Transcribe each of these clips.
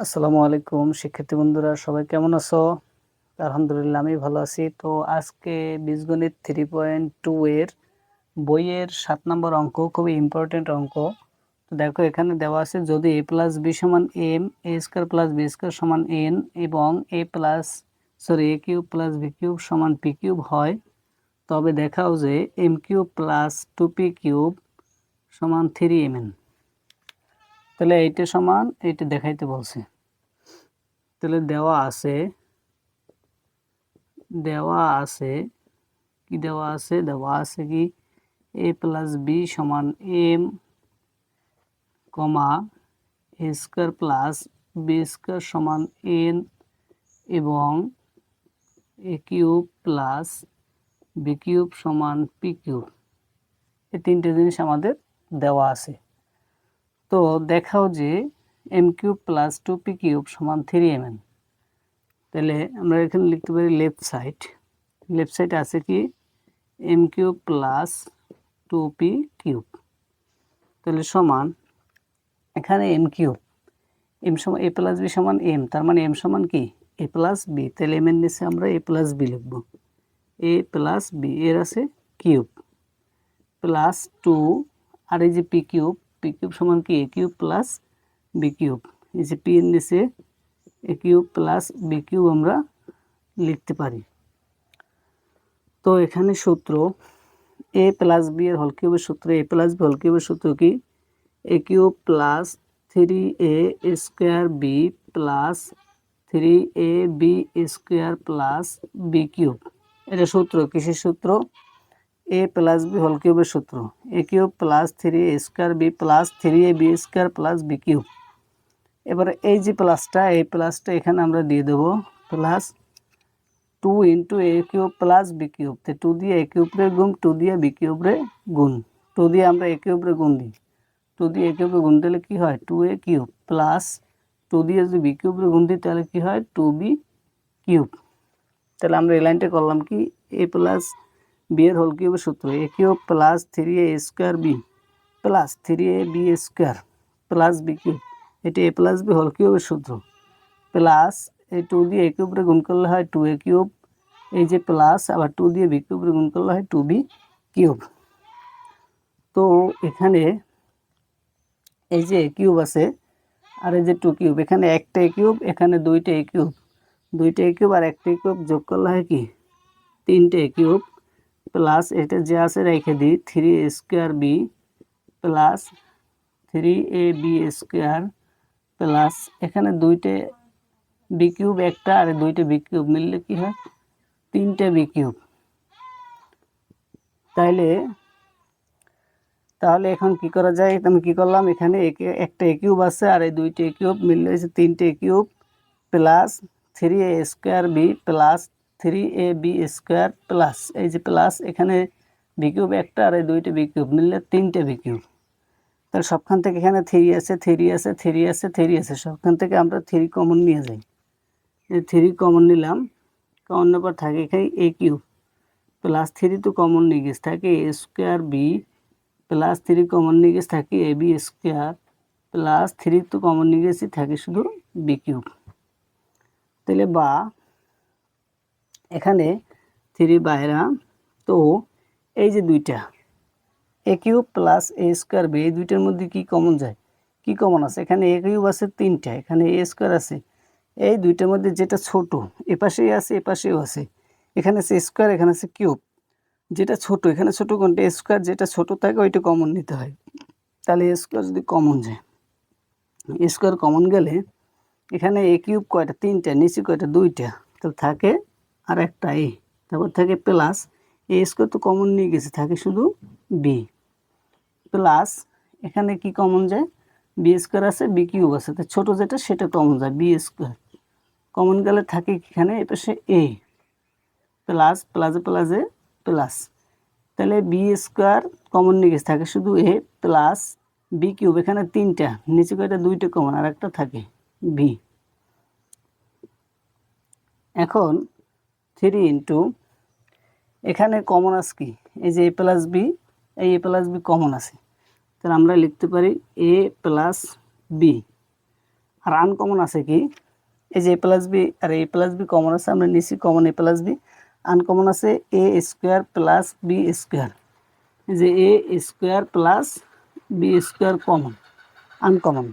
আসসালামু আলাইকুম শিক্ষার্থী বন্ধুরা, সবাই কেমন আছো? আলহামদুলিল্লাহ, আমি ভালো আছি। তো আজকে বীজগণিত 3.2 এর বইয়ের 7 নম্বর অঙ্ক, খুবই ইম্পর্টেন্ট অঙ্ক। তো দেখো, এখানে দেওয়া আছে যদি a প্লাস বি সমান এম, এ স্কোয়ার প্লাস বি স্কোয়ার সমান এন এবং এ কিউব প্লাস বি কিউব সমান পি কিউব হয়, তবে দেখাও যে M cube plus 2p cube সমান 3mn। তাহলে এইটা সমান এইটা দেখাইতে বলছে। তাহলে দেওয়া আছে কি দেওয়া আছে কি এ প্লাস বি সমান এম কমা এ স্কোয়ার প্লাস বি স্কোয়ার সমান এন এবং এ কিউব প্লাস বি কিউব সমান পি কিউব। এই তিনটে জিনিস আমাদের দেওয়া আছে। তো দেখাও যে M cube plus 2p cube সমান 3mn। তাহলে আমরা এখানে লিখতে পারি লেফট সাইড আছে কি M cube plus 2p cube. তাহলে সমান এখানে এম সমান এ প্লাস বি সমান এম, তার মানে এম সমান কি এ প্লাস বি। তাহলে এম এর নিচে আমরা এ প্লাস বি লিখব। এ প্লাস বি এর আছে কিউব প্লাস 2, আর এই যে পি কিউব সমান কি A cube plus B cube. এই যে পি এর নিচে A cube plus B cube আমরা লিখতে পারি। তো এখানে সূত্র এ প্লাস বি এর হোল কিউবের সূত্র, এ প্লাস বি হোল কিউবের সূত্র কি A cube plus 3a square B plus 3a B square plus B cube. এটা সূত্র কিসের সূত্র? এ প্লাস বি হোল কিউবের সূত্র। A cube plus 3a square B plus 3a B square plus B cube. এবারে এই যে প্লাসটা এখানে আমরা দিয়ে দেবো plus 2 into A cube plus B cube. তো 2 দিয়ে এ কিউবরে গুণ, 2 দিয়ে বি কিউবরে গুণ, 2 দিয়ে আমরা এ কিউবরে গুণ দিই, 2 দিয়ে এ কিউবরে গুণ দিলে কি হয় 2a কিউব প্লাস 2 দিয়ে যদি বি কিউবরে গুণ দিই তাহলে কি হয় 2b কিউব। তাহলে আমরা এই লাইনটা করলাম কি এ প্লাস বি এর হোল কিউবের সূত্র A cube plus 3a square B plus 3a B square plus B cube. এটি এ প্লাস বি হোল কিউবের সূত্র প্লাস এই 2 দিয়ে এ কিউবরে গুণ করলে হয় 2a কিউব, এই যে প্লাস আবার 2 দিয়ে বি কিউবরে গুণ করলে হয় 2b কিউব। তো এখানে এই যে এ কিউব আছে আর এই যে 2 কিউব, এখানে একটা এ কিউব, এখানে দুইটা এ কিউব, আর একটা এ কিউব যোগ করলে হয় কি 3টে এ কিউব প্লাস এটা যে আছে রেখে দিই 3 square B plus 3a B square plus এখানে দুইটে বি কিউব একটা আর দুইটা বি কিউব মিললে কি হয় 3টে বি কিউব। তাহলে এখন কি করা যায়? আমি কি করলাম, এখানে একটা এ কিউব আছে আর এই দুইটা এ কিউব মিললে হয়েছে 3টে A cube plus 3a square B plus 3a B square plus এই যে প্লাস এখানে বি কিউব একটা আর এই দুইটা বি কিউব মিললে 3টে বি কিউব। তাহলে সবখান থেকে এখানে 3 আছে, সবখান থেকে আমরা 3 কমন নিয়ে যাই। এই 3 কমন নিলাম, কমন নেওয়ার পর থাকে এখানে এ কিউব প্লাস 3 তো কমন নিয়ে গেছে থাকে এ স্কোয়ার বি প্লাস 3 কমন নিয়ে গেছে থাকে এ বি স্কোয়ার প্লাস 3 তো কমন নিয়ে গেছি থাকে শুধু বি কিউব। তাহলে বা এখানে 3 বাইরা, তো এই যে দুইটা এ কিউব প্লাস এ স্কোয়ার বি এই দুইটার মধ্যে কি কমন যায়? কি কমন আছে? এখানে এ কিউব আছে 3টা, এখানে এ স্কোয়ার আছে, এই দুইটার মধ্যে যেটা ছোট এপাশেই আছে এপাশেও আছে, এখানে আছে স্কোয়ার এখানে আছে কিউব, যেটা ছোট এখানে ছোট কোনটা স্কোয়ার, যেটা ছোট থাকে ওইটা কমন নিতে হয়। তাহলে স্কোয়ার যদি কমন যায়, স্কোয়ার কমন গেলে এখানে এ কিউব কয়টা 3টা, নিচে কয়টা 2টা, তাহলে থাকে আর একটা এ, তারপর থাকে প্লাস এ স্কোয়ার তো কমন নিয়ে গেছে থাকে শুধু বি প্লাস এখানে কি কমন যায় বি স্কোয়ার আছে বি কিউব আছে, তো ছোট যেটা সেটা কমন যায় বি স্কোয়ার কমন গেলে থাকে এখানে এপাশে এ প্লাস প্লাসে প্লাসে প্লাস, তাহলে বি স্কোয়ার কমন নিয়ে গেছে থাকে শুধু এ প্লাস বি কিউব, এখানে 3টা নিচে কয়টা 2টা কমন আর একটা থাকে বি। এখন 3 ইন্টু এখানে কমন আছে কি এই যে এ প্লাস বি, এই এ প্লাস বি কমন আছে, তাহলে আমরা লিখতে পারি এ প্লাস বি। আর আনকমন আছে কি, এই যে এ প্লাস বি আর এ প্লাস বি কমন আছে, আমরা নিছি common A plus B. Uncommon আছে A square plus B square, যে A square plus B square common, uncommon.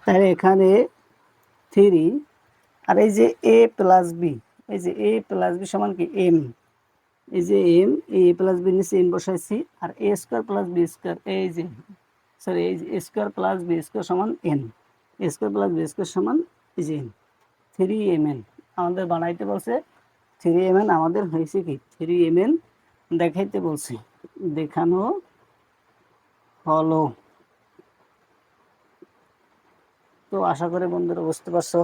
তাহলে এখানে 3 আর এই যে এ প্লাস বি, এই যে এ প্লাস বি সমান কি এম, এই যে এম, এ প্লাস বি নিচে এন বসাইছি, আর এ স্কোয়ার প্লাস বি স্কোয়ার, এই যে সরি এই যে A square plus B square সমান এন, এ স্কোয়ার প্লাস বি স্কোয়ার সমান এই যে এন, 3mn আমাদের বানাইতে বলছে। 3mn আমাদের হয়েছে কি 3mn দেখাইতে বলছে, দেখানো হলো। তো আশা করি বন্ধুরা বুঝতে পারছো।